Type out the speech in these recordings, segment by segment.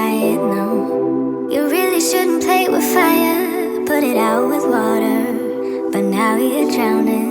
try it, no. You really shouldn't play with fire, put it out with water, but now you're drowning.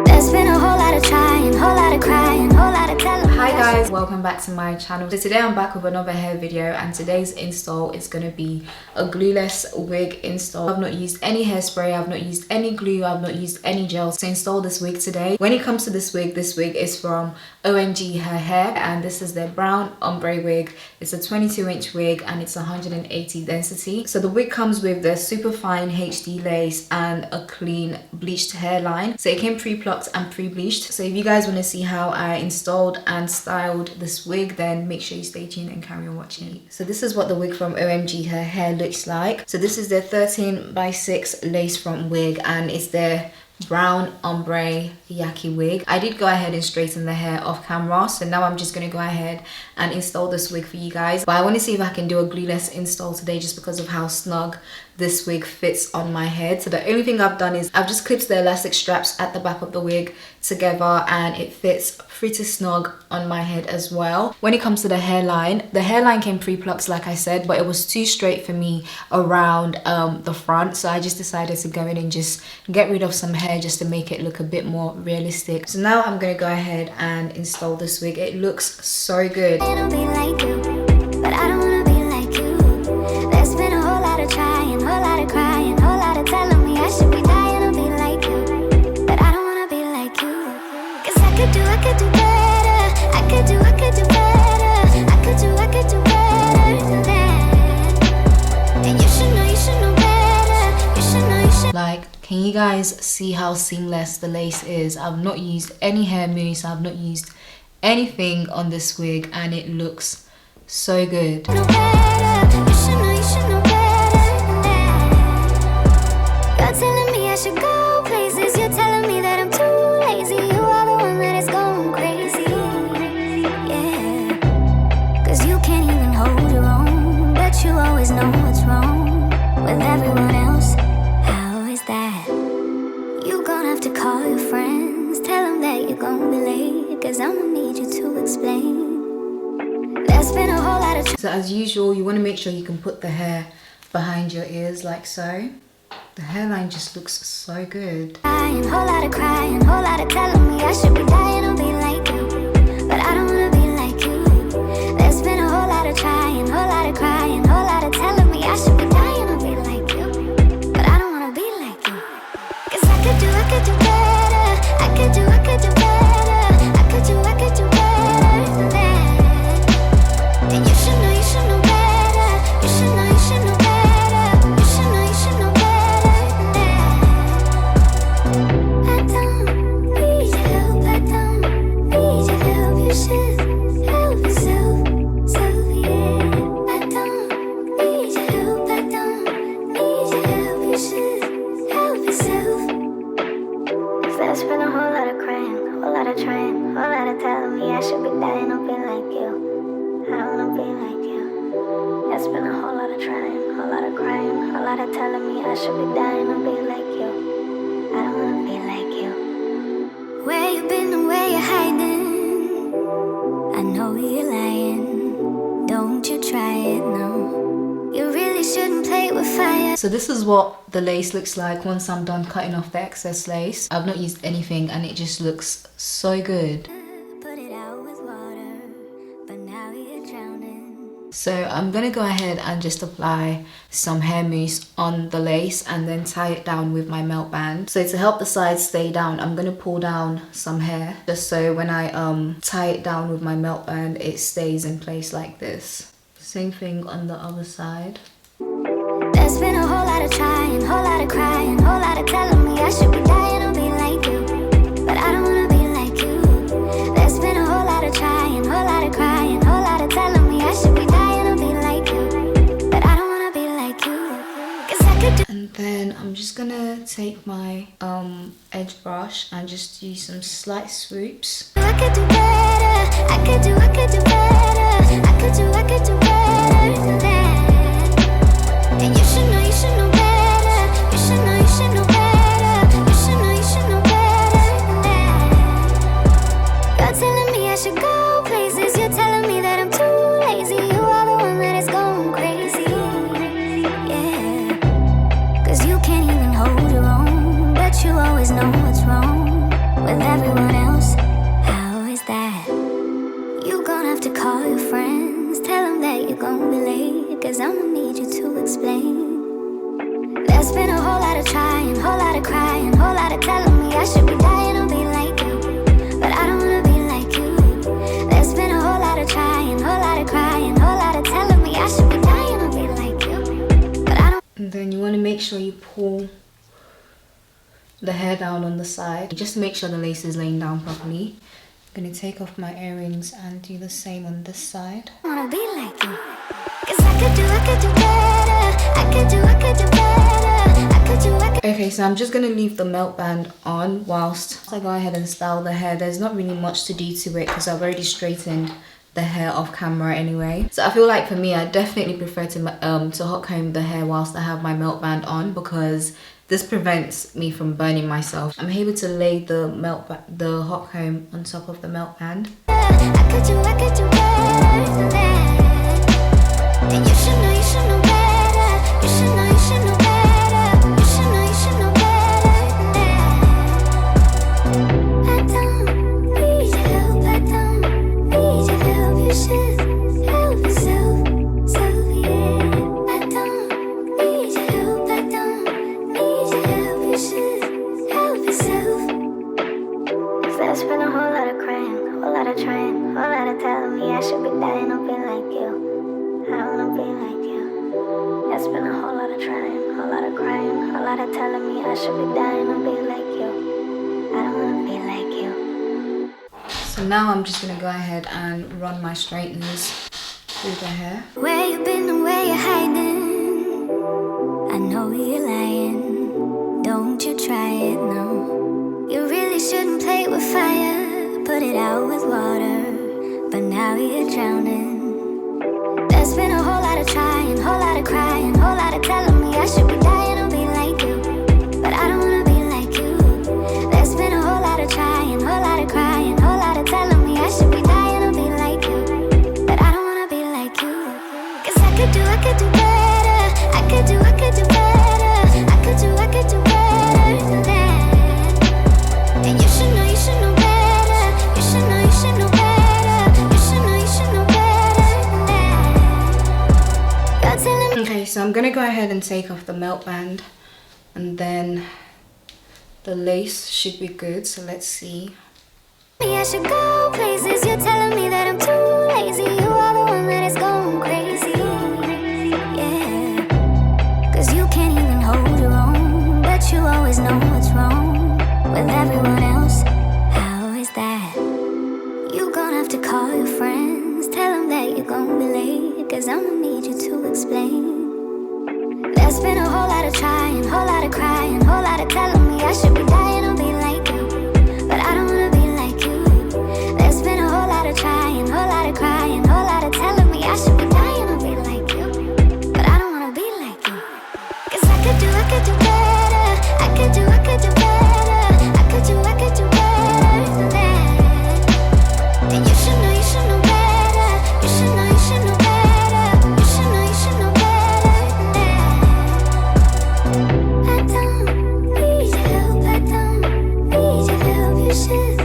There's been a whole lot of trying, whole lot of crying, whole lot of telling. Hi guys, welcome back to my channel. So today I'm back with another hair video, and today's install is going to be a glueless wig install. I've not used any hairspray, I've not used any glue, I've not used any gels to install this wig today. When it comes to this wig is from Omgherhair, and this is their brown ombre wig. It's a 22-inch wig and it's 180 density. So the wig comes with the super fine HD lace and a clean bleached hairline. So it came pre-plucked and pre-bleached. So if you guys want to see how I installed and styled this wig, then make sure you stay tuned and carry on watching. So this is what the wig from Omgherhair looks like. So this is their 13x6 lace front wig, and it's their brown ombre yaki wig. I did go ahead and straighten the hair off camera, so now I'm just going to go ahead and install this wig for you guys. But I want to see if I can do a glueless install today, just because of how snug this wig fits on my head. So the only thing I've done is I've just clipped the elastic straps at the back of the wig together, and it fits pretty snug on my head as well. When it comes to the hairline came pre-plucked like I said, but it was too straight for me around the front, so I just decided to go in and just get rid of some hair just to make it look a bit more realistic. So now I'm going to go ahead and install this wig. It looks so good. Like, can you guys see how seamless the lace is? I've not used any hair mousse, I've not used anything on this wig, and it looks so good. You're telling me I should go places, you're telling me that I'm too lazy. You are the one that is going crazy, yeah. Cause you can't even hold your own, but you always know what's wrong with everyone else. How is that? You gonna have to call your friends, tell them that you're gonna be late, cause I'm gonna need you to explain. There's been a whole lot of So as usual, you want to make sure you can put the hair behind your ears like so. The hairline just looks so good. Whole lot of crying, whole lot of telling me I should be dying to be like you, but I don't wanna be like you. There's been a whole lot of trying, whole lot of crying, whole lot of telling me I should be dying to be like you, but I don't wanna be like you. Cause I could do better, I could do better, I could do better than that. And you should know better, you should know better, you should know better. So this is what the lace looks like once I'm done cutting off the excess lace. I've not used anything and it just looks so good. So I'm gonna go ahead and just apply some hair mousse on the lace and then tie it down with my melt band. So to help the sides stay down, I'm gonna pull down some hair just so when I tie it down with my melt band, it stays in place like this. Same thing on the other side. There's been a whole lot of trying, whole lot of crying, whole lot of telling me I should be dying to be like you, but I don't wanna be like you. There's been a whole lot of trying, whole lot of crying, whole lot of telling me I should be dying to be like you, but I don't wanna be like you. Cause I could do. And then I'm just gonna take my edge brush and just do some slight swoops. I could do better, I could do better, I could do better than that. And you should know better, you should know better, you should know better than that. You're telling me I should go places, you're telling me that I'm too lazy. You are the one that 'cause I'ma need you to explain. There's been a whole lot of trying, whole lot of crying, whole lot of telling me I should be dying or be like you, but I don't wanna be like you. There's been a whole lot of trying, whole lot of crying, whole lot of telling me I should be dying or be like you, but I don't. And then you want to make sure you pull the hair down on the side. Just make sure the lace is laying down properly. I'm going to take off my earrings and do the same on this side. I wanna be like you, 'cause I could do better. I could do better. I could do. Okay, so I'm just going to leave the melt band on whilst I go ahead and style the hair. There's not really much to do to it because I've already straightened the hair off camera anyway. So I feel like for me, I definitely prefer to hot comb the hair whilst I have my melt band on, because this prevents me from burning myself. I'm able to lay the hot comb on top of the melt band. I could do better than that. And you should know better. You should know better. You should know better than that. I don't need your help. I don't need your help. You should help yourself. So yeah, I don't need your help. I don't need your help. You should help yourself. There's been a whole lot of crying, whole lot of trying, whole lot of telling me I should be dying or be like you. I don't wanna be like you. There's been a whole lot of trying, whole lot of crying, whole lot of telling me I should be dying or be like you. I don't wanna be like you. So now I'm just gonna go ahead and run my straighteners through the hair. Where you been and where you hiding? I know you're lying. Don't you try it, no. You really shouldn't play with fire. Put it out with water, but now you're drowning. There's been a whole lot of trying, whole lot of crying, whole lot of telling me I should be dying or be like you, but I don't wanna be like you. There's been a whole lot of trying, whole lot of crying, whole lot of telling me I should be dying or be like you, but I don't wanna be like you. 'Cause I could do better. I could do better. I could do better than that. And you should know better. You should know better. You should know better than that. You're telling me. Okay, so I'm gonna go ahead and take off the melt band, and then the lace should be good. So let's see. I should go places. You're telling me that I'm too lazy. You are the one that is going crazy. Yeah, 'cause you can't even hold your own, but you always know what's wrong with everyone else. How is that? You gonna have to call your friends, tell them that you're gonna be late, 'cause I'ma need you to explain. There's been a whole lot of trying, whole lot of crying, whole lot of telling me I should be dying or be like you, but I don't wanna be like you. There's been a whole lot of trying, whole lot of crying, whole lot of telling me I should be dying or be like you, but I don't wanna be like you. 'Cause I could do better. I could do better. I could do better than that. And you should know better. You should know better. You should know better than that. I don't need your help. I don't need your help. You should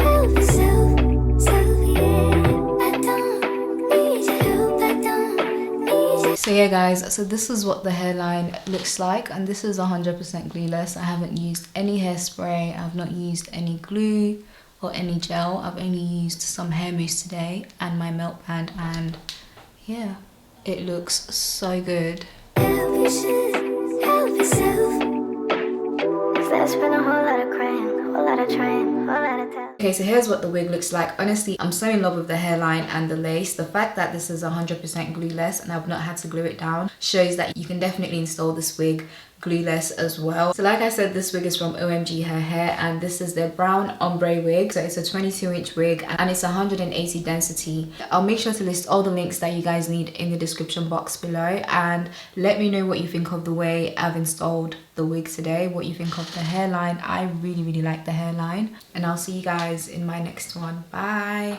help yourself. So yeah, I don't need your help. I don't need your. So yeah guys, so this is what the hairline looks like, and this is 100% glueless. I haven't used any hairspray, I've not used any glue or any gel. I've only used some hair mousse today and my melt band, and yeah, it looks so good. Help, you should help yourself. There's been a whole lot of crying, whole lot of trying, whole lot of telling. Okay, so here's what the wig looks like. Honestly, I'm so in love with the hairline and the lace. The fact that this is 100% glueless and I've not had to glue it down shows that you can definitely install this wig glueless as well. So like I said, this wig is from Omgherhair Hair, and this is their brown ombre wig. So it's a 22-inch wig and it's 180 density. I'll make sure to list all the links that you guys need in the description box below, and let me know what you think of the way I've installed the wig today, what you think of the hairline. I really like the hairline, and I'll see you guys in my next one. Bye.